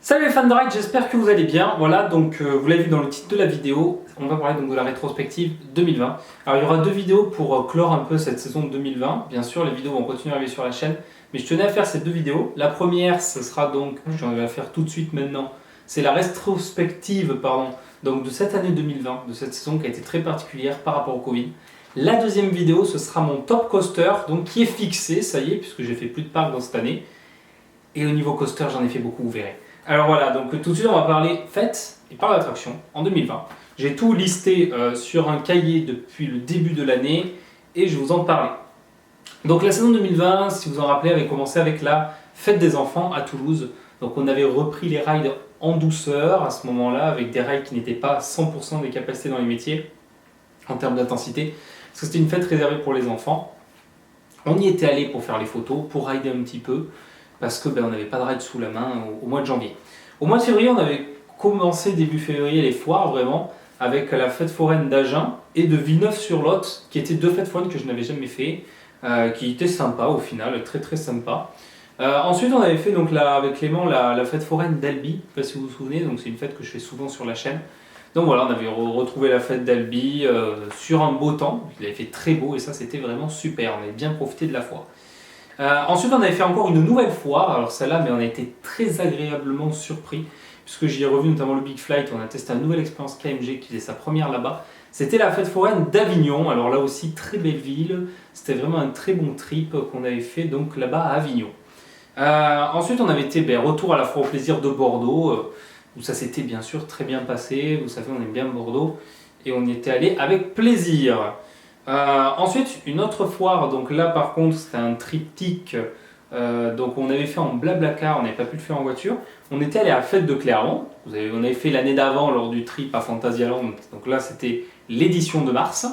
Salut les fans de ride, j'espère que vous allez bien. Voilà, donc vous l'avez vu dans le titre de la vidéo, on va parler donc de la rétrospective 2020. Alors il y aura deux vidéos pour clore un peu cette saison 2020. Bien sûr, les vidéos vont continuer à arriver sur la chaîne, mais je tenais à faire ces deux vidéos. La première, ce sera donc, je vais la faire tout de suite maintenant, c'est la rétrospective donc de cette année 2020, de cette saison qui a été très particulière par rapport au Covid. La deuxième vidéo, ce sera mon top coaster, donc qui est fixé, ça y est, puisque j'ai fait plus de parcs dans cette année. Et au niveau coaster, j'en ai fait beaucoup, vous verrez. Alors voilà, donc tout de suite on va parler fêtes et parcs d'attractions en 2020. J'ai tout listé sur un cahier depuis le début de l'année et je vais vous en parler. Donc la saison 2020, si vous en rappelez, avait commencé avec la fête des enfants à Toulouse. Donc on avait repris les rides en douceur à ce moment-là, avec des rides qui n'étaient pas à 100% des capacités dans les métiers en termes d'intensité, parce que c'était une fête réservée pour les enfants. On y était allé pour faire les photos, pour rider un petit peu, parce que on n'avait pas de ride sous la main au mois de janvier. Au mois de février, on avait commencé début février les foires vraiment avec la fête foraine d'Agen et de Villeneuve-sur-Lot, qui étaient deux fêtes foraines que je n'avais jamais fait, qui étaient sympas au final, très très sympa. Ensuite, on avait fait donc avec Clément la fête foraine d'Albi, je ne sais pas si vous vous souvenez, donc c'est une fête que je fais souvent sur la chaîne. Donc voilà, on avait retrouvé la fête d'Albi sur un beau temps, il avait fait très beau et ça c'était vraiment super, on avait bien profité de la foire. Ensuite, on avait fait encore une nouvelle foire, alors celle-là, mais on a été très agréablement surpris, puisque j'y ai revu notamment le Big Flight, on a testé une nouvelle expérience KMG qui faisait sa première là-bas. C'était la fête foraine d'Avignon, alors là aussi très belle ville, c'était vraiment un très bon trip qu'on avait fait donc là-bas à Avignon. Ensuite, on avait été retour à la foire au plaisir de Bordeaux, où ça s'était bien sûr très bien passé, vous savez, on aime bien Bordeaux, et on y était allé avec plaisir. Ensuite, une autre foire, donc là par contre c'était un triptyque, donc on avait fait en Blablacar, on n'avait pas pu le faire en voiture. On était allé à la fête de Clermont, on avait fait l'année d'avant lors du trip à Phantasialand, donc là c'était l'édition de mars.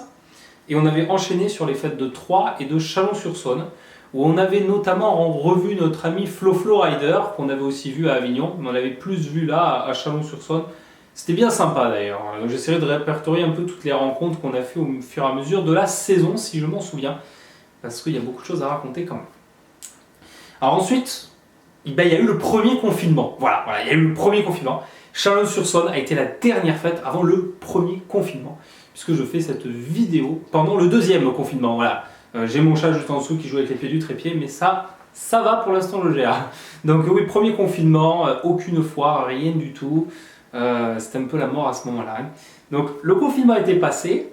Et on avait enchaîné sur les fêtes de Troyes et de Chalon-sur-Saône, où on avait notamment revu notre ami Flo Rider, qu'on avait aussi vu à Avignon, mais on l'avait plus vu là à Chalon-sur-Saône. C'était bien sympa d'ailleurs. Donc j'essaierai de répertorier un peu toutes les rencontres qu'on a fait au fur et à mesure de la saison, si je m'en souviens, parce qu'il y a beaucoup de choses à raconter quand même. Alors ensuite, il y a eu le premier confinement. Voilà, il y a eu le premier confinement. Chalon-sur-Saône a été la dernière fête avant le premier confinement, puisque je fais cette vidéo pendant le deuxième confinement. Voilà, j'ai mon chat juste en dessous qui joue avec les pieds du trépied, mais ça va pour l'instant, je gère. Donc oui, premier confinement, aucune foire, rien du tout. C'était un peu la mort à ce moment-là. Hein. Donc le confinement était passé,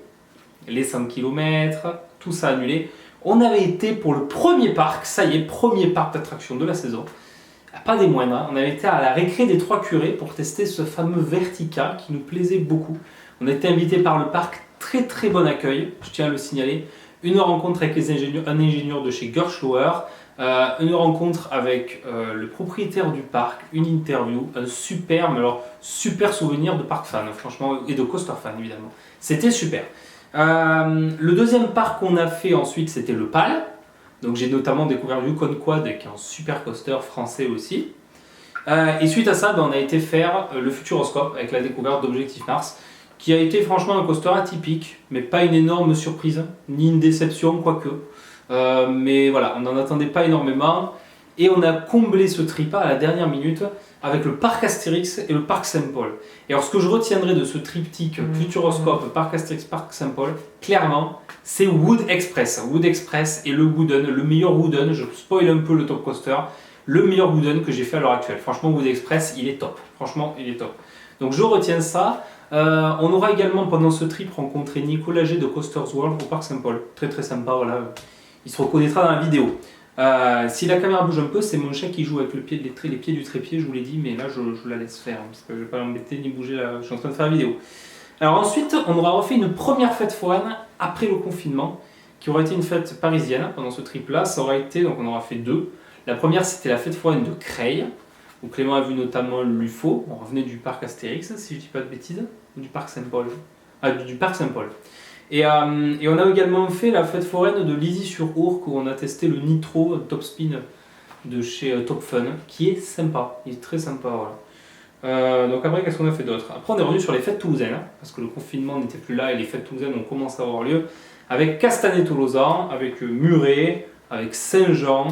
les 5 km, tout ça annulé. On avait été pour le premier parc, ça y est, premier parc d'attraction de la saison. Pas des moindres, hein. On avait été à la récré des Trois Curés pour tester ce fameux Vertica qui nous plaisait beaucoup. On a été invité par le parc, très très bon accueil, je tiens à le signaler. Une rencontre avec un ingénieur de chez Gerschauer, une rencontre avec le propriétaire du parc, une interview, un super souvenir de parc fan, franchement, et de coaster fan évidemment. C'était super. Le deuxième parc qu'on a fait ensuite, c'était le PAL. Donc j'ai notamment découvert Yukon Quad, qui est un super coaster français aussi. Et suite à ça, on a été faire le Futuroscope avec la découverte d'Objectif Mars, qui a été franchement un coaster atypique, mais pas une énorme surprise, ni une déception, quoique. Mais voilà, on n'en attendait pas énormément. Et on a comblé ce trip à la dernière minute avec le parc Astérix et le parc Saint-Paul. Et alors ce que je retiendrai de ce triptyque Futuroscope, parc Astérix, parc Saint-Paul, clairement, c'est Wood Express. Wood Express et le Wooden, le meilleur Wooden, je spoil un peu le top coaster, le meilleur Wooden que j'ai fait à l'heure actuelle. Franchement, Wood Express, il est top. Franchement, il est top. Donc je retiens ça. On aura également pendant ce trip rencontré Nicolas G de Coasters World au parc Saint-Paul. Très très sympa, voilà. Il se reconnaîtra dans la vidéo. Si la caméra bouge un peu, c'est mon chat qui joue avec les pieds du trépied, je vous l'ai dit, mais là je la laisse faire, parce que je ne vais pas l'embêter ni bouger, là, je suis en train de faire la vidéo. Alors ensuite, on aura refait une première fête foraine après le confinement, qui aura été une fête parisienne pendant ce trip-là. Ça aura été, donc on aura fait deux. La première, c'était la fête foraine de Creil, où Clément a vu notamment l'UFO. On revenait du parc Astérix, si je ne dis pas de bêtises, ou du parc Saint-Paul. Ah, du parc Saint-Paul. Et on a également fait la fête foraine de Lizy-sur-Ourcq, où on a testé le Nitro Top Spin de chez Top Fun, qui est sympa, il est très sympa. Voilà. Donc après, qu'est-ce qu'on a fait d'autre? Après, on est revenu sur les fêtes toulousaines, hein, parce que le confinement n'était plus là et les fêtes toulousaines ont commencé à avoir lieu, avec Castanet-Tolosan, avec Muret, avec Saint-Jean,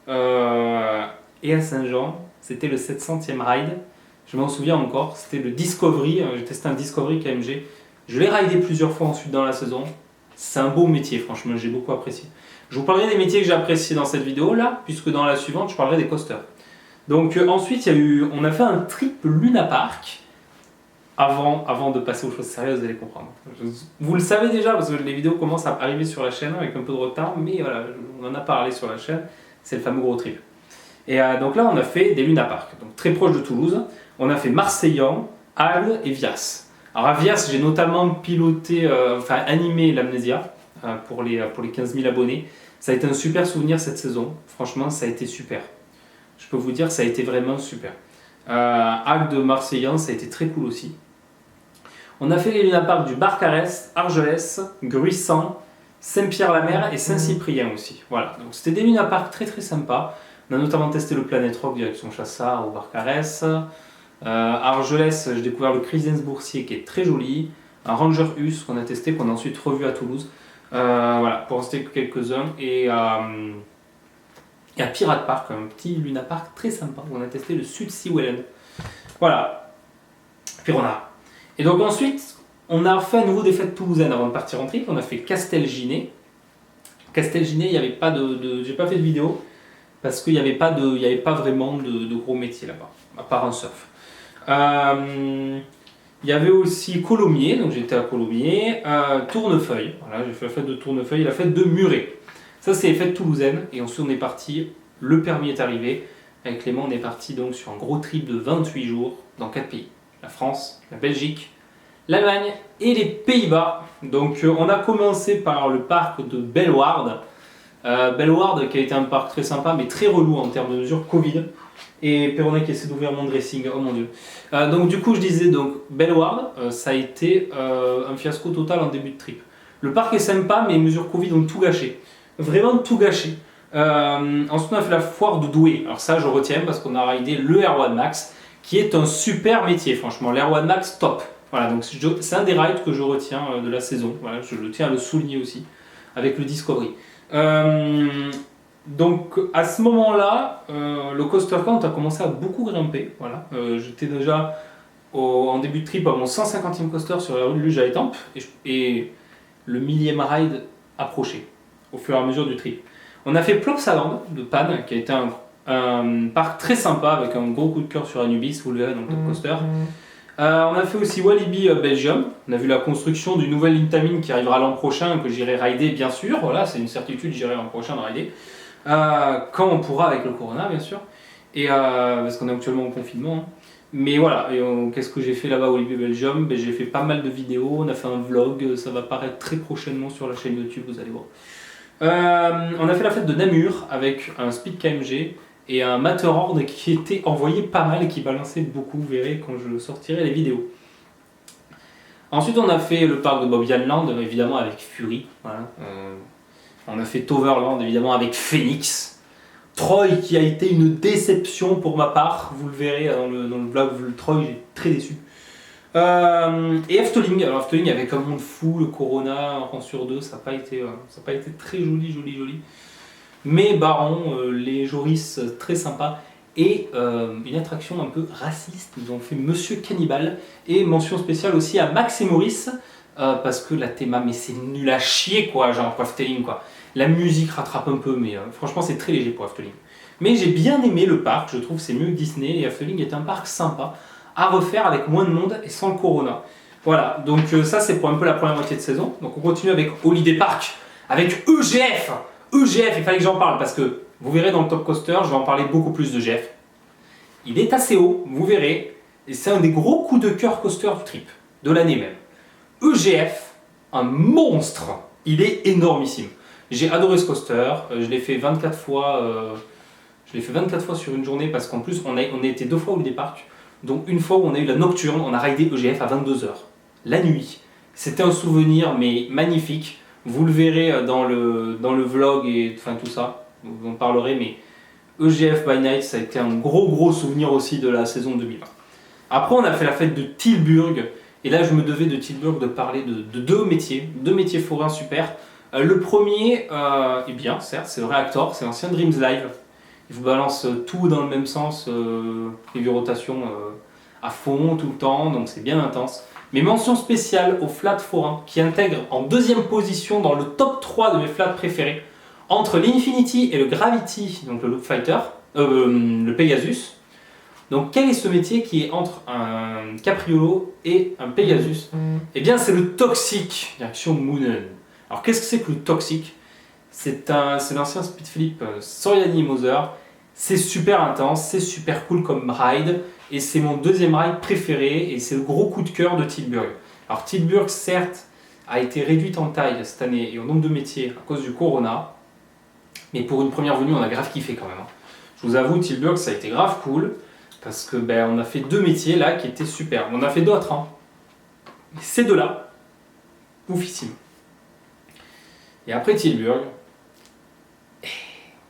et à Saint-Jean, C'était le 700e ride. Je m'en souviens encore. C'était le Discovery. J'ai testé un Discovery KMG. Je l'ai ridé plusieurs fois ensuite dans la saison. C'est un beau métier, franchement, j'ai beaucoup apprécié. Je vous parlerai des métiers que j'ai appréciés dans cette vidéo là, puisque dans la suivante, je parlerai des coasters. Donc ensuite, on a fait un trip Luna Park. Avant de passer aux choses sérieuses, vous allez comprendre. Vous le savez déjà, parce que les vidéos commencent à arriver sur la chaîne avec un peu de retard, mais voilà, on en a parlé sur la chaîne, c'est le fameux gros trip. Et donc là, on a fait des Luna Park, donc très proche de Toulouse. On a fait Marseillan, Agde et Vias. Alors à Vias, j'ai notamment piloté, animé l'Amnésia pour les 15 000 abonnés. Ça a été un super souvenir cette saison. Franchement, ça a été super. Je peux vous dire, ça a été vraiment super. Agde, Marseillan, ça a été très cool aussi. On a fait les Luna Park du Barcarès, Argelès, Gruissant, Saint-Pierre-la-Mer et Saint-Cyprien aussi. Voilà, donc c'était des Luna Park très très sympas. On a notamment testé le Planet Rock direction Chassard au Barcarès. Argelès, j'ai découvert le Crisens-Boursier qui est très joli. Un Ranger Us qu'on a testé, qu'on a ensuite revu à Toulouse. Voilà, pour en citer quelques-uns. Et à Pirate Park, un petit Luna Park très sympa, où on a testé le Sud Sea Welland. Voilà. Puis Et donc ensuite, on a fait à nouveau des fêtes toulousaines avant de partir en trip. On a fait Castelginet. Castelginet, il n'y avait pas j'ai pas fait de vidéo parce qu'il n'y avait pas vraiment de gros métiers là-bas, à part un surf. Il y avait aussi Colomiers, donc j'étais à Colomiers, Tournefeuille, voilà, j'ai fait la fête de Tournefeuille et la fête de Muret. Ça, c'est les fêtes toulousaines, et ensuite on est parti, le permis est arrivé. Avec Clément, on est parti donc sur un gros trip de 28 jours dans 4 pays. La France, la Belgique, l'Allemagne et les Pays-Bas. Donc on a commencé par le parc de Bellewaerde. Bellewaerde qui a été un parc très sympa mais très relou en termes de mesures Covid. Et Perronnet qui essaie d'ouvrir mon dressing, oh mon dieu. Donc du coup je disais, donc Bellewaerde, ça a été un fiasco total en début de trip. Le parc est sympa mais les mesures Covid ont tout gâché. Vraiment tout gâché. Ensuite on a fait la foire de Douai. Alors ça je retiens parce qu'on a ridé le Air One Max qui est un super métier franchement. L'Air One Max top. Voilà, donc c'est un des rides que je retiens de la saison. Voilà, je tiens à le souligner aussi avec le Discovery. Donc à ce moment-là, le coaster count a commencé à beaucoup grimper. Voilà. J'étais déjà en début de trip à mon 150e coaster sur la rue de Luge à Étampes et le 1000e ride approchait au fur et à mesure du trip. On a fait Plopsaland de Panne qui a été un parc très sympa avec un gros coup de cœur sur Anubis, vous le verrez dans le top coaster. On a fait aussi Walibi Belgium. On a vu la construction du nouvel Intamin qui arrivera l'an prochain, que j'irai rider bien sûr. Voilà, c'est une certitude, j'irai l'an prochain de rider. Quand on pourra avec le Corona bien sûr. Et parce qu'on est actuellement en confinement. Hein. Mais voilà, qu'est-ce que j'ai fait là-bas au Walibi Belgium? J'ai fait pas mal de vidéos, on a fait un vlog, ça va paraître très prochainement sur la chaîne YouTube, vous allez voir. On a fait la fête de Namur avec un Speed KMG. Et un Matterhorn qui était envoyé pas mal et qui balançait beaucoup, vous verrez quand je sortirai les vidéos. Ensuite on a fait le parc de Bobbianland, évidemment avec Fury. Voilà. On a fait Toverland évidemment avec Phoenix. Troy qui a été une déception pour ma part, vous le verrez dans le vlog Troy, j'ai très déçu. Et Efteling, alors Efteling avec un monde fou, le Corona, un rang sur deux, ça n'a pas été très joli. Mais Baron, les Joris très sympas et une attraction un peu raciste, ils ont fait Monsieur Cannibal et mention spéciale aussi à Max et Maurice parce que la théma, mais c'est nul à chier quoi, genre pour Efteling quoi. La musique rattrape un peu mais franchement c'est très léger pour Efteling. Mais j'ai bien aimé le parc, je trouve que c'est mieux que Disney et Efteling est un parc sympa à refaire avec moins de monde et sans le Corona. Voilà, donc ça c'est pour un peu la première moitié de saison. Donc on continue avec Holiday Park, avec EGF. EGF, il fallait que j'en parle parce que vous verrez dans le top coaster, je vais en parler beaucoup plus d'EGF. Il est assez haut, vous verrez, et c'est un des gros coups de cœur coaster du trip, de l'année même. EGF, un monstre, il est énormissime. J'ai adoré ce coaster, je l'ai fait 24 fois, sur une journée parce qu'en plus on a été 2 fois au Holiday Park, donc une fois où on a eu la nocturne, on a ridé EGF à 22 h, la nuit. C'était un souvenir mais magnifique. Vous le verrez dans le vlog et enfin tout ça, vous en parlerez, mais EGF by Night, ça a été un gros souvenir aussi de la saison 2020. Après, on a fait la fête de Tilburg, et là je me devais de Tilburg de parler de deux métiers forains super. Le premier est bien, certes, c'est le Reactor, c'est l'ancien Dreams Live, Il vous balance tout dans le même sens, les vues rotation à fond tout le temps, donc c'est bien intense. Mais mention spéciale au flat forain qui intègre en deuxième position dans le top 3 de mes flats préférés entre l'Infinity et le Gravity, donc le Loop Fighter, le Pegasus. Donc quel est ce métier qui est entre un Capriolo et un Pegasus? Eh bien c'est le Toxic, direction Moonen. Alors qu'est-ce que c'est que le Toxic? C'est l'ancien speed flip Soriani Moser. C'est super intense, c'est super cool comme ride. Et c'est mon deuxième ride préféré et c'est le gros coup de cœur de Tilburg. Alors Tilburg certes a été réduite en taille cette année et au nombre de métiers à cause du Corona. Mais pour une première venue on a grave kiffé quand même. Je vous avoue Tilburg ça a été grave cool. Parce que on a fait 2 métiers là qui étaient super. On a fait d'autres, hein. Mais ces deux-là, oufissime. Et après Tilburg,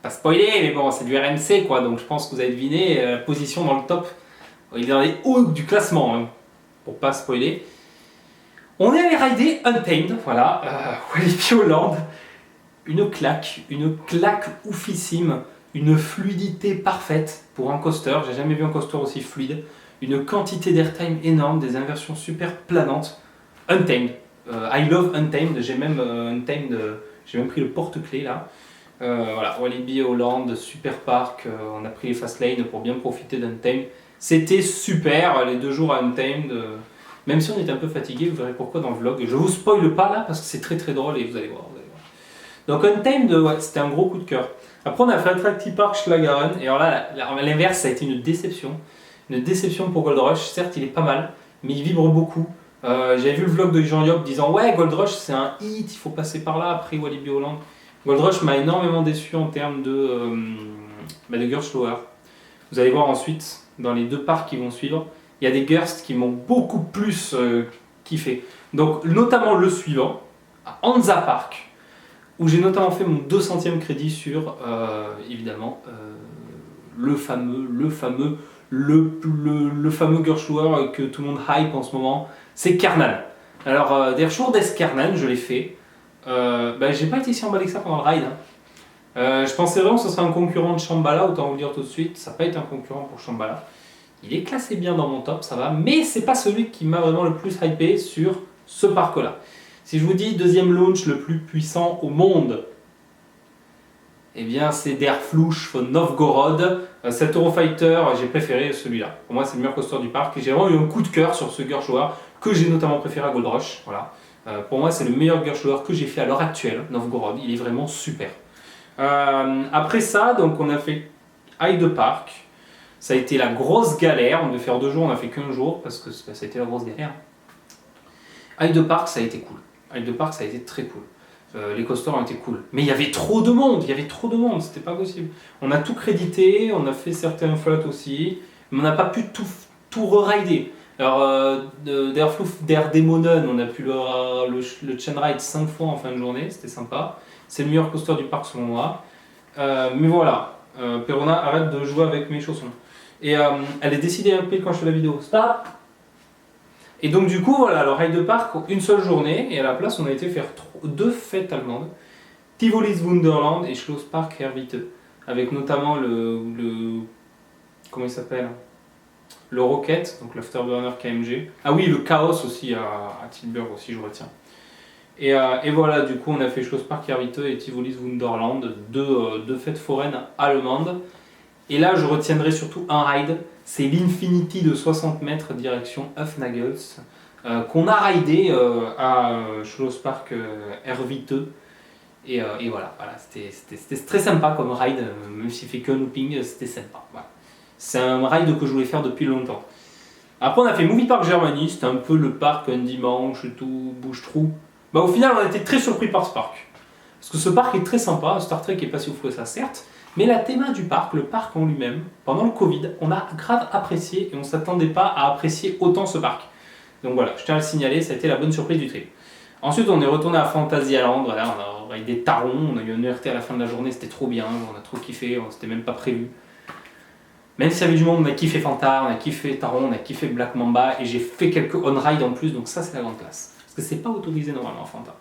pas spoiler, mais bon, c'est du RMC quoi, donc je pense que vous avez deviné la position dans le top. Il est dans les hauts du classement, hein, pour pas spoiler. On est allé rider Untamed, voilà, Walibi Holland. Une claque oufissime. Une fluidité parfaite pour un coaster, j'ai jamais vu un coaster aussi fluide, une quantité d'airtime énorme, des inversions super planantes. Untamed, I love Untamed, j'ai même Untamed, j'ai même pris le porte-clés là. Voilà, Walibi Holland, super parc, on a pris les fast lanes pour bien profiter d'Untamed. C'était super les 2 jours à Untamed, même si on était un peu fatigué, vous verrez pourquoi dans le vlog. Je vous spoil pas là parce que c'est très très drôle et vous allez voir. Donc Untamed, ouais, c'était un gros coup de cœur. Après on a fait Attractive Park Schlagaren et alors là à l'inverse ça a été une déception. Une déception pour Gold Rush, certes il est pas mal, mais il vibre beaucoup. J'avais vu le vlog de Jean Yop disant ouais Gold Rush c'est un hit, il faut passer par là après Walibi Holland. Gold Rush m'a énormément déçu en termes de Gerstlower. Vous allez voir ensuite dans les 2 parcs qui vont suivre, il y a des Gerst qui m'ont beaucoup plus kiffé. Donc notamment le suivant, à Hansa Park, où j'ai notamment fait mon 200e crédit sur, évidemment, le fameux Gerstlower que tout le monde hype en ce moment, c'est Carnan. Alors, Der Schur des Carnan, je l'ai fait. J'ai pas été si emballé que ça pendant le ride. Hein. Je pensais vraiment que ce serait un concurrent de Shambhala, autant vous le dire tout de suite, ça n'a pas été un concurrent pour Shambhala. Il est classé bien dans mon top, ça va, mais c'est pas celui qui m'a vraiment le plus hypé sur ce parc-là. Si je vous dis deuxième launch le plus puissant au monde, eh bien c'est Der Fluch von Novgorod. Cet Eurofighter, j'ai préféré celui-là. Pour moi c'est le meilleur coaster du parc et j'ai vraiment eu un coup de cœur sur ce Gerstlower que j'ai notamment préféré à Gold Rush. Voilà. Pour moi c'est le meilleur Gerstlower que j'ai fait à l'heure actuelle, Novgorod, il est vraiment super. Après ça, donc on a fait Heide Park. Ça a été la grosse galère, on devait faire 2 jours, on a fait qu'un jour parce que ça a été la grosse galère. Heide Park ça a été cool. Heide Park ça a été très cool. Les coasters ont été cool. Mais il y avait trop de monde, c'était pas possible. On a tout crédité, on a fait certains flats aussi, mais on n'a pas pu tout re-rider. Alors, Der Demonen, on a pu le chain ride 5 fois en fin de journée, c'était sympa. C'est le meilleur coaster du parc selon moi. Mais voilà, Perona, arrête de jouer avec mes chaussons. Et elle est décidée un peu quand je fais la vidéo. Stop! Et donc du coup, voilà, le Heide Park, une seule journée, et à la place, on a été faire 2 fêtes allemandes. Tivoli's Wunderland et Schlosspark Herwitte, avec notamment comment il s'appelle? Le Rocket, donc l'Afterburner KMG. Ah oui, le Chaos aussi à Tilburg aussi, je retiens. Et voilà, du coup, on a fait Schlosspark Herwitte et Tivoli's Wunderland, 2 fêtes foraines allemandes. Et là, je retiendrai surtout un ride, c'est l'Infinity de 60 mètres direction Hufnagels, qu'on a ridé à Schlosspark Herwitte. Et voilà, c'était très sympa comme ride, même s'il fait qu'un looping, c'était sympa. Voilà. C'est un ride que je voulais faire depuis longtemps. Après, on a fait Movie Park Germany, c'était un peu le parc un dimanche, tout bouche-trou. Au final, on a été très surpris par ce parc. Parce que ce parc est très sympa, Star Trek est passé au fouet ça, certes. Mais la théma du parc, le parc en lui-même, pendant le Covid, on a grave apprécié et on ne s'attendait pas à apprécier autant ce parc. Donc voilà, je tiens à le signaler, ça a été la bonne surprise du trip. Ensuite, on est retourné à Fantasyland, voilà, on a eu des tarons, on a eu un ERT à la fin de la journée, c'était trop bien, on a trop kiffé, c'était même pas prévu. Même s'il y avait du monde, on a kiffé Fanta, on a kiffé Taron, on a kiffé Black Mamba et j'ai fait quelques on-ride en plus, donc ça c'est la grande classe. Parce que c'est pas autorisé normalement Fanta.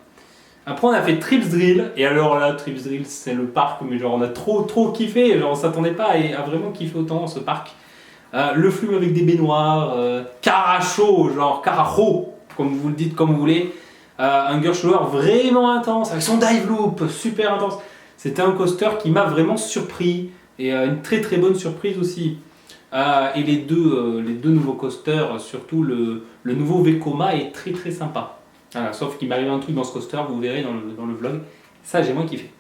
Après on a fait Trips Drill, et alors là Trips Drill c'est le parc, mais genre on a trop kiffé, genre on s'attendait pas à vraiment kiffer autant ce parc. Le flux avec des baignoires, Caracho, genre Carajo, comme vous le dites comme vous voulez. Un Gerstlauer vraiment intense, avec son dive loop, super intense. C'était un coaster qui m'a vraiment surpris, et une très bonne surprise aussi. Et les deux nouveaux coasters, surtout le nouveau Vekoma est très sympa. Voilà, sauf qu'il m'arrive un truc dans ce coaster, vous verrez dans le vlog. Ça, j'ai moins kiffé.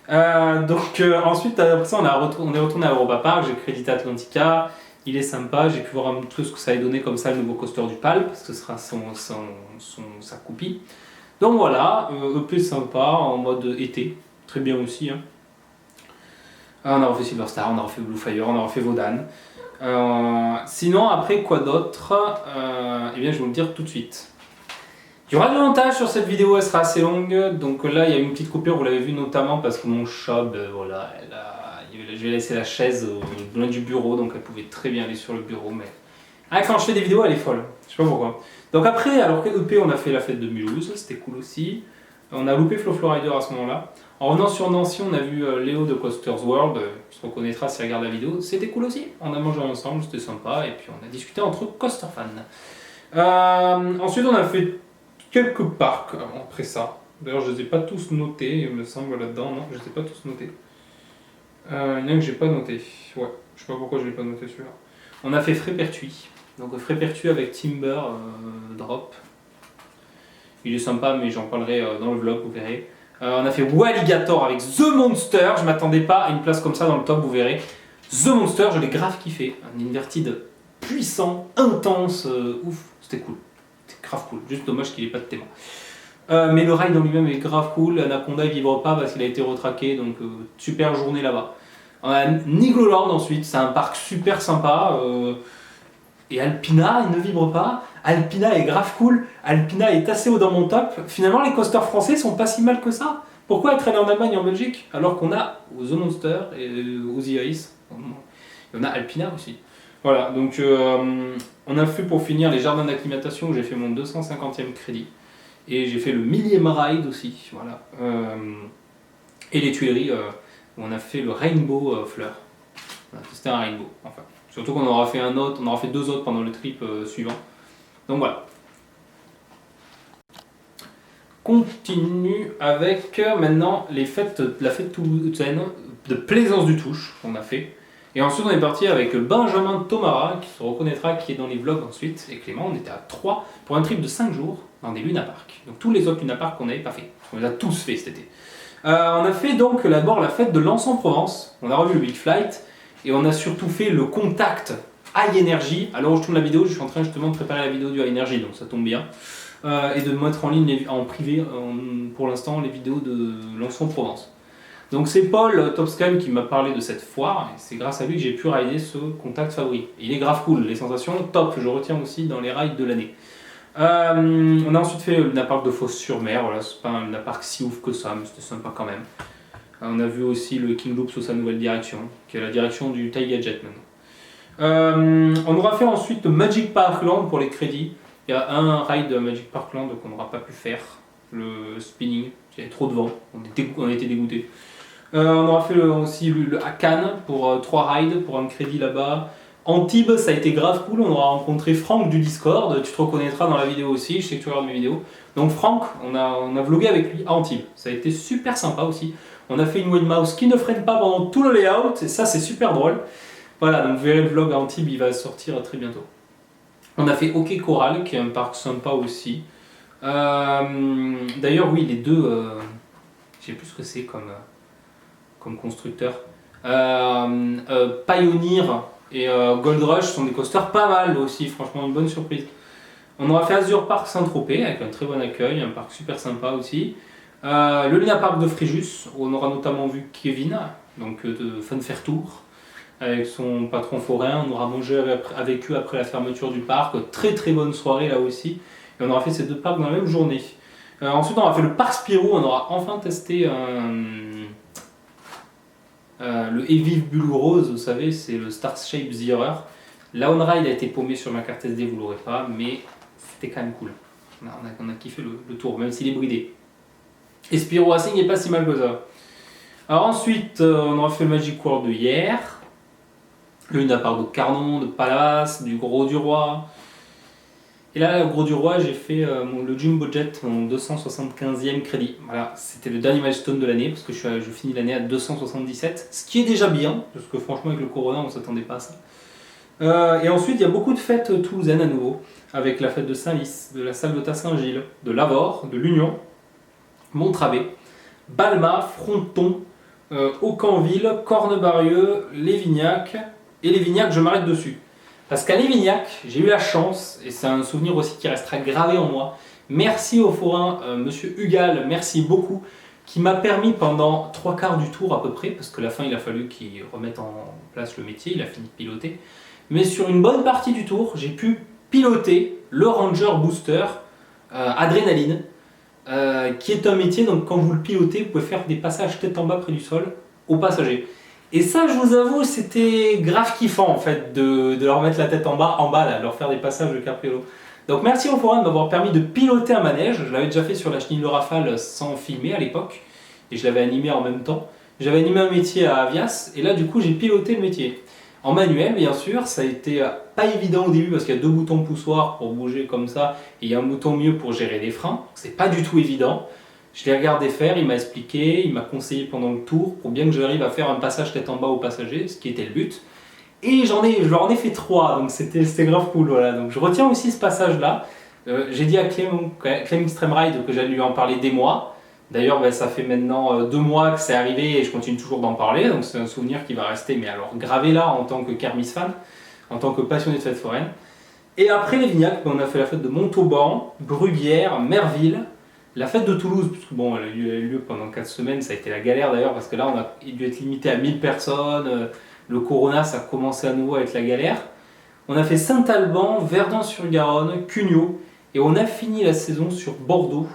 Ensuite, après ça, on est retourné à Europa Park, j'ai crédité Atlantica. Il est sympa, j'ai pu voir un peu ce que ça a donné comme ça le nouveau coaster du PAL, parce que ce sera sa copie. Donc voilà, EP sympa, en mode été, très bien aussi. Hein. On a refait Silver Star, on a refait Blue Fire, on a refait Vodan. Sinon, après, quoi d'autre Eh bien, je vais vous le dire tout de suite. Il y aura du montage sur cette vidéo, elle sera assez longue. Donc là, il y a une petite coupure, vous l'avez vu notamment parce que mon chat, voilà, je lui ai laissé la chaise loin du bureau, donc elle pouvait très bien aller sur le bureau. Mais quand je fais des vidéos, elle est folle. Je sais pas pourquoi. Donc après, alors que EP, on a fait la fête de Mulhouse, c'était cool aussi. On a loupé Flow Rider à ce moment-là. En revenant sur Nancy, on a vu Léo de Coasters World, qui se reconnaîtra s'il regarde la vidéo. C'était cool aussi. On a mangé ensemble, c'était sympa, et puis on a discuté entre coaster fans. Ensuite, on a fait quelques parcs après ça. D'ailleurs, je ne les ai pas tous notés, il me semble là-dedans. Non, je ne les ai pas tous notés. Il y en a un que j'ai pas noté. Ouais, je sais pas pourquoi je l'ai pas noté celui-là. On a fait Frépertuis. Donc Frépertuis avec Timber Drop. Il est sympa, mais j'en parlerai dans le vlog, vous verrez. On a fait Walligator avec The Monster. Je m'attendais pas à une place comme ça dans le top, vous verrez. The Monster, je l'ai grave kiffé. Un inverted puissant, intense, ouf. C'était cool. C'était grave cool. Juste dommage qu'il ait pas de thème. Mais le ride en lui-même est grave cool. Anaconda il vibre pas parce qu'il a été retraqué, donc super journée là-bas. On a Nigloland ensuite, c'est un parc super sympa. Et Alpina, il ne vibre pas. Alpina est grave cool. Alpina est assez haut dans mon top. Finalement, les coasters français sont pas si mal que ça. Pourquoi être allé en Allemagne et en Belgique alors qu'on a The Monster et The Ice. Et on a Alpina aussi. Voilà, donc on a fait pour finir les jardins d'acclimatation où j'ai fait mon 250e crédit. Et j'ai fait le 1000e ride aussi. Voilà. Et les Tuileries où on a fait le Rainbow Fleur. Voilà, c'était un Rainbow, enfin. Surtout qu'on aura fait un autre, on aura fait deux autres pendant le trip suivant. Donc voilà. Continue avec maintenant la fête toulousaine de Plaisance du Touche qu'on a fait. Et ensuite on est parti avec Benjamin Tomara qui se reconnaîtra, qui est dans les vlogs ensuite, et Clément. On était à 3 pour un trip de 5 jours dans des lunaparks. Donc tous les autres lunaparks qu'on n'avait pas fait. On les a tous fait cet été. On a fait donc d'abord la fête de Lens en Provence. On a revu le Big Flight. Et on a surtout fait le contact High Energy. Alors je tourne la vidéo, je suis en train justement de préparer la vidéo du High Energy, donc ça tombe bien. Et de mettre en ligne en privé pour l'instant les vidéos de Lens en Provence. Donc c'est Paul Topscan qui m'a parlé de cette foire, et c'est grâce à lui que j'ai pu rider ce contact favori. Et il est grave cool, les sensations top, je retiens aussi dans les rides de l'année. On a ensuite fait le Lunapark de Fos-sur-Mer, voilà, c'est pas un Lunapark si ouf que ça, mais c'était sympa quand même. On a vu aussi le King Loop sous sa nouvelle direction, qui est la direction du Taiga Jet maintenant. On aura fait ensuite Magic Parkland pour les crédits. Il y a un ride de Magic Parkland qu'on n'aura pas pu faire, le spinning, il y avait trop de vent, on était dégoûtés. On aura fait aussi le à Cannes pour 3 rides, pour un crédit là-bas. Antibes, ça a été grave cool, on aura rencontré Franck du Discord, tu te reconnaîtras dans la vidéo aussi, je sais que tu regardes mes vidéos. Donc Franck, on a vlogué avec lui à Antibes, ça a été super sympa aussi. On a fait une Wild Mouse qui ne freine pas pendant tout le layout, et ça c'est super drôle. Voilà, donc vous verrez le vlog à Antibes, il va sortir très bientôt. On a fait OK Coral, qui est un parc sympa aussi. D'ailleurs, oui, les deux, je sais plus ce que c'est comme constructeur. Pioneer et Gold Rush sont des coasters pas mal aussi, franchement une bonne surprise. On aura fait Azure Park Saint-Tropez avec un très bon accueil, un parc super sympa aussi. Le Luna Park de Fréjus, où on aura notamment vu Kevin, donc de Fun Fair Tour, avec son patron forain. On aura mangé avec eux après la fermeture du parc. Très bonne soirée là aussi. Et on aura fait ces deux parcs dans la même journée. Ensuite, on aura fait le parc Spirou. On aura enfin testé le Heavy Bulle Rose, vous savez, c'est le Star Shape The Horror. La on-ride a été paumé sur ma carte SD, vous l'aurez pas, mais c'était quand même cool. On a kiffé le tour, même s'il est bridé. Et Spiro Racing n'est pas si mal que ça. Alors ensuite, on aura fait le Magic World de hier. Le Luna Park de Carnon, de Palas, du Gros du Roi. Et là, au Gros du Roi, j'ai fait le Jumbo Jet, mon 275e crédit. Voilà, c'était le dernier milestone de l'année, parce que je finis l'année à 277, ce qui est déjà bien, parce que franchement, avec le Corona, on ne s'attendait pas à ça. Et ensuite, il y a beaucoup de fêtes toulousaines à nouveau, avec la fête de Saint-Lys, de la Salvetat Saint-Gilles, de Lavore, de l'Union, Montrabé, Balma, Fronton, Aucanville, Cornebarieux, Lévignac. Et Lévignac, je m'arrête dessus. Parce qu'à Lévignac, j'ai eu la chance, et c'est un souvenir aussi qui restera gravé en moi. Merci au forain, monsieur Hugal, merci beaucoup, qui m'a permis pendant 3/4 du tour à peu près, parce que la fin il a fallu qu'il remette en place le métier, il a fini de piloter. Mais sur une bonne partie du tour, j'ai pu piloter le Ranger Booster Adrénaline, qui est un métier, donc quand vous le pilotez, vous pouvez faire des passages tête en bas près du sol aux passagers. Et ça, je vous avoue, c'était grave kiffant en fait de leur mettre la tête en bas là, de leur faire des passages de capriolo. Donc merci au forum de m'avoir permis de piloter un manège. Je l'avais déjà fait sur la chenille de Rafale sans filmer à l'époque, et je l'avais animé en même temps. J'avais animé un métier à Avias, et là du coup j'ai piloté le métier. En manuel, bien sûr, ça a été pas évident au début parce qu'il y a 2 boutons poussoirs pour bouger comme ça, et il y a un bouton mieux pour gérer les freins. C'est pas du tout évident. Je l'ai regardé faire, il m'a expliqué, il m'a conseillé pendant le tour pour bien que j'arrive à faire un passage tête en bas aux passagers, ce qui était le but. Et je leur en ai fait 3, donc c'était grave cool. Voilà. Donc je retiens aussi ce passage-là. J'ai dit à Clem Extreme Ride que j'allais lui en parler des mois. D'ailleurs, ça fait maintenant 2 mois que c'est arrivé et je continue toujours d'en parler. Donc c'est un souvenir qui va rester, mais alors gravé là en tant que Kermis fan, en tant que passionné de fête foraine. Et après Lévignac, on a fait la fête de Montauban, Bruguière, Merville. La fête de Toulouse, parce que bon, elle a eu lieu pendant 4 semaines, ça a été la galère d'ailleurs, parce que là, on a dû être limité à 1000 personnes, le Corona, ça a commencé à nouveau à être la galère. On a fait Saint-Alban, Verdun-sur-Garonne, Cugnot, et on a fini la saison sur Bordeaux.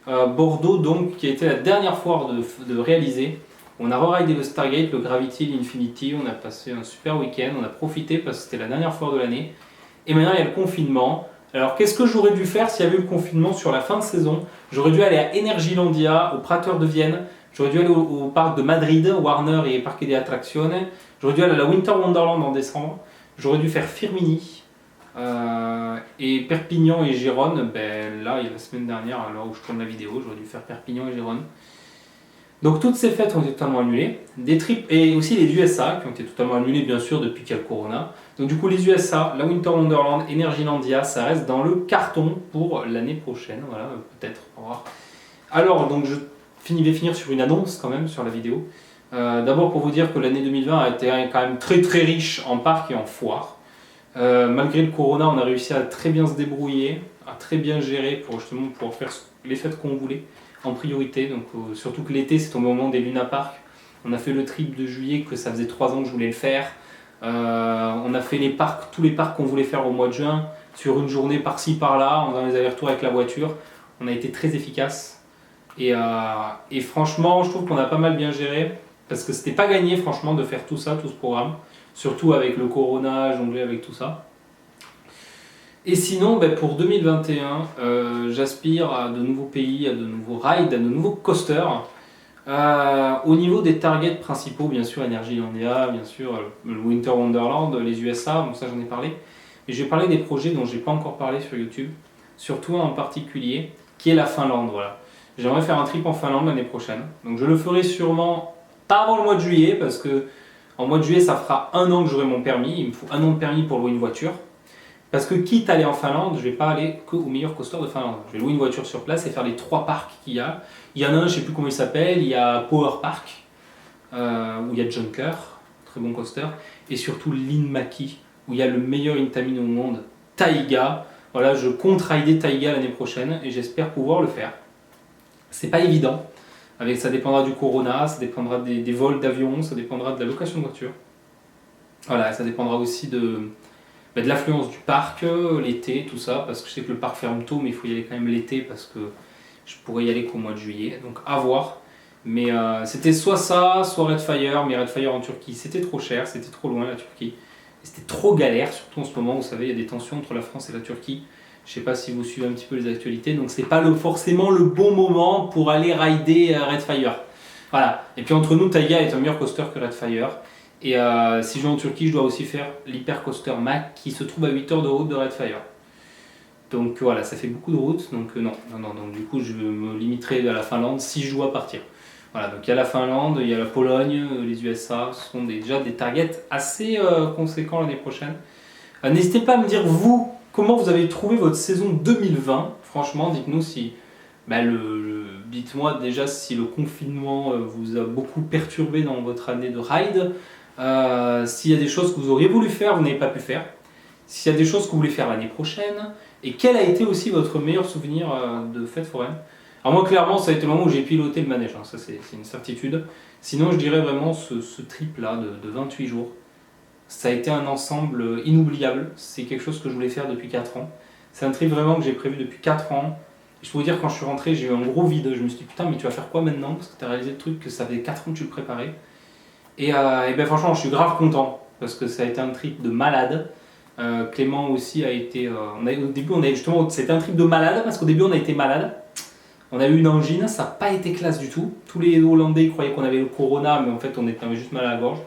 Bordeaux, donc, qui a été la dernière foire de réaliser. On a re-ridé le Stargate, le Gravity, l'Infinity, on a passé un super week-end, on a profité parce que c'était la dernière foire de l'année. Et maintenant, il y a le confinement. Alors, qu'est-ce que j'aurais dû faire s'il y avait eu le confinement sur la fin de saison? J'aurais dû aller à Energylandia, au Prater de Vienne, j'aurais dû aller au parc de Madrid, Warner et Parque de Attracciones, j'aurais dû aller à la Winter Wonderland en décembre, j'aurais dû faire Firmini, et Perpignan et Gérone, là, il y a la semaine dernière, à l'heure où je tourne la vidéo, j'aurais dû faire Perpignan et Gérone. Donc toutes ces fêtes ont été totalement annulées, des trips et aussi les USA qui ont été totalement annulées bien sûr depuis qu'il y a le Corona. Donc du coup les USA, la Winter Wonderland, Energylandia, ça reste dans le carton pour l'année prochaine, voilà, peut-être, on va voir. Alors donc je vais finir sur une annonce quand même sur la vidéo. D'abord pour vous dire que l'année 2020 a été quand même très très riche en parcs et en foires. Malgré le Corona, on a réussi à très bien se débrouiller, à très bien gérer pour justement pouvoir faire les fêtes qu'on voulait en priorité, donc surtout que l'été c'est au moment des Luna Park. On a fait le trip de juillet, que ça faisait 3 ans que je voulais le faire. On a fait tous les parcs qu'on voulait faire au mois de juin, sur une journée par-ci par-là, en faisant les allers-retours avec la voiture. On a été très efficace. Et franchement, je trouve qu'on a pas mal bien géré, parce que c'était pas gagné franchement de faire tout ça, tout ce programme. Surtout avec le Corona, jongler avec tout ça. Et sinon, pour 2021, j'aspire à de nouveaux pays, à de nouveaux rides, à de nouveaux coasters. Au niveau des targets principaux, bien sûr, Energylandia, bien sûr, le Winter Wonderland, les USA, bon ça j'en ai parlé. Et je vais parler des projets dont je n'ai pas encore parlé sur YouTube, surtout en particulier, qui est la Finlande. Voilà. J'aimerais faire un trip en Finlande l'année prochaine. Donc je le ferai sûrement pas avant le mois de juillet, parce que en mois de juillet, ça fera 1 an que j'aurai mon permis. Il me faut 1 an de permis pour louer une voiture. Parce que quitte à aller en Finlande, je ne vais pas aller qu'au meilleur coaster de Finlande. Je vais louer une voiture sur place et faire les 3 parcs qu'il y a. Il y en a un, je ne sais plus comment il s'appelle, il y a Power Park, où il y a Junker, très bon coaster, et surtout Linmaki, où il y a le meilleur Intamin au monde, Taiga. Voilà, je compte rider Taiga l'année prochaine et j'espère pouvoir le faire. C'est pas évident, ça dépendra du Corona, ça dépendra des vols d'avion, ça dépendra de la location de voiture. Voilà, ça dépendra aussi de l'affluence du parc, l'été, tout ça, parce que je sais que le parc ferme tôt, mais il faut y aller quand même l'été parce que je pourrais y aller qu'au mois de juillet, donc à voir. Mais c'était soit ça, soit Redfire, mais Redfire en Turquie, c'était trop cher, c'était trop loin la Turquie. Et c'était trop galère, surtout en ce moment, vous savez, il y a des tensions entre la France et la Turquie. Je sais pas si vous suivez un petit peu les actualités, donc c'est pas forcément le bon moment pour aller rider Redfire. Voilà. Et puis entre nous, Taiga est un meilleur coaster que Redfire. Et si je vais en Turquie, je dois aussi faire l'Hypercoaster Mac qui se trouve à 8 heures de route de Redfire. Donc voilà, ça fait beaucoup de route, donc non. Donc du coup, je me limiterai à la Finlande si je dois partir. Voilà, donc il y a la Finlande, il y a la Pologne, les USA, ce sont déjà des targets assez conséquents l'année prochaine. N'hésitez pas à me dire, vous, comment vous avez trouvé votre saison 2020. Franchement, dites-nous si... dites-moi déjà si le confinement vous a beaucoup perturbé dans votre année de ride. S'il y a des choses que vous auriez voulu faire, vous n'avez pas pu faire. S'il y a des choses que vous voulez faire l'année prochaine. Et quel a été aussi votre meilleur souvenir de fête foraine? Alors moi, clairement, ça a été le moment où j'ai piloté le manège. Hein. Ça, c'est une certitude. Sinon, je dirais vraiment ce trip-là de 28 jours. Ça a été un ensemble inoubliable. C'est quelque chose que je voulais faire depuis 4 ans. C'est un trip vraiment que j'ai prévu depuis 4 ans. Et je peux vous dire, quand je suis rentré, j'ai eu un gros vide. Je me suis dit, putain, mais tu vas faire quoi maintenant? Parce que tu as réalisé le truc que ça faisait 4 ans que tu le préparais. Et ben franchement, je suis grave content. Parce que ça a été un trip de malade. Clément aussi a été... au début, c'était un trip de malade. Parce qu'au début, on a été malade. On a eu une angine. Ça n'a pas été classe du tout. Tous les Hollandais croyaient qu'on avait le corona. Mais en fait, on avait juste mal à la gorge.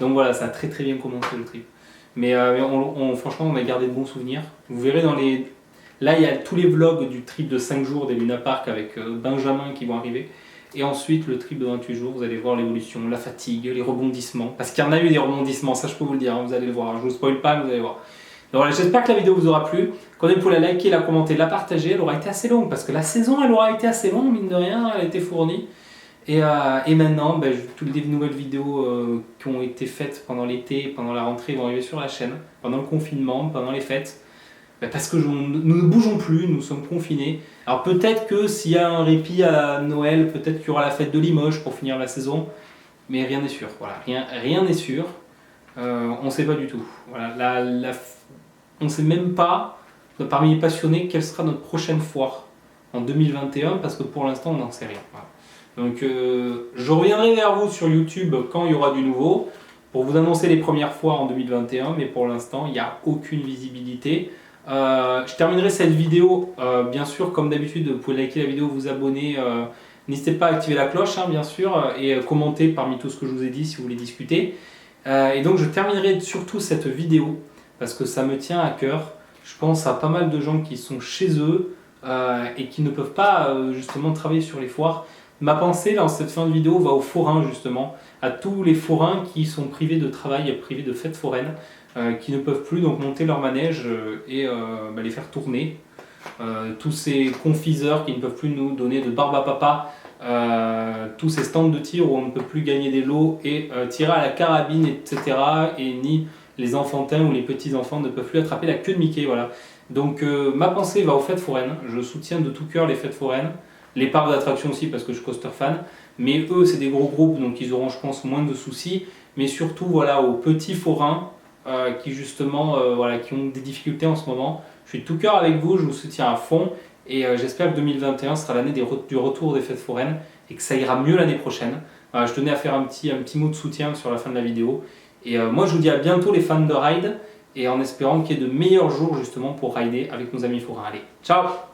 Donc voilà, ça a très très bien commencé le trip. Mais franchement, on a gardé de bons souvenirs. Vous verrez dans les... Là, il y a tous les vlogs du trip de 5 jours des Luna Park avec Benjamin qui vont arriver. Et ensuite, le trip de 28 jours, vous allez voir l'évolution, la fatigue, les rebondissements. Parce qu'il y en a eu des rebondissements, ça je peux vous le dire, hein, vous allez le voir. Je ne vous spoil pas, mais vous allez voir. Donc voilà, j'espère que la vidéo vous aura plu. Quand vous pouvez la liker, la commenter, la partager. Elle aura été assez longue parce que la saison, elle aura été assez longue, mine de rien, elle a été fournie. Et maintenant, toutes les nouvelles vidéos qui ont été faites pendant l'été, pendant la rentrée, vont arriver sur la chaîne, pendant le confinement, pendant les fêtes. Parce que nous ne bougeons plus, nous sommes confinés. Alors peut-être que s'il y a un répit à Noël, peut-être qu'il y aura la fête de Limoges pour finir la saison. Mais rien n'est sûr, voilà, rien n'est sûr. On ne sait pas du tout. Voilà, on ne sait même pas, parmi les passionnés, quelle sera notre prochaine foire en 2021, parce que pour l'instant, on n'en sait rien. Voilà. Donc je reviendrai vers vous sur YouTube quand il y aura du nouveau, pour vous annoncer les premières foires en 2021, mais pour l'instant, il n'y a aucune visibilité. Je terminerai cette vidéo, bien sûr, comme d'habitude, vous pouvez liker la vidéo, vous abonner, n'hésitez pas à activer la cloche, hein, bien sûr, et commenter parmi tout ce que je vous ai dit si vous voulez discuter. Et donc je terminerai surtout cette vidéo, parce que ça me tient à cœur. Je pense à pas mal de gens qui sont chez eux et qui ne peuvent pas justement travailler sur les foires. Ma pensée dans cette fin de vidéo va aux forains justement, à tous les forains qui sont privés de travail, privés de fêtes foraines, qui ne peuvent plus donc monter leur manège et les faire tourner. Tous ces confiseurs qui ne peuvent plus nous donner de barbe à papa, tous ces stands de tir où on ne peut plus gagner des lots et tirer à la carabine, etc. Et ni les enfantins ou les petits-enfants ne peuvent plus attraper la queue de Mickey. Voilà. Donc ma pensée va aux fêtes foraines, je soutiens de tout cœur les fêtes foraines, les parcs d'attractions aussi parce que je suis coaster fan, mais eux c'est des gros groupes donc ils auront je pense moins de soucis, mais surtout voilà aux petits forains qui justement qui ont des difficultés en ce moment. Je suis de tout cœur avec vous, je vous soutiens à fond et j'espère que 2021 sera l'année du retour des fêtes foraines et que ça ira mieux l'année prochaine. Je tenais à faire un petit mot de soutien sur la fin de la vidéo et moi je vous dis à bientôt les fans de ride et en espérant qu'il y ait de meilleurs jours justement pour rider avec nos amis forains. Allez, ciao!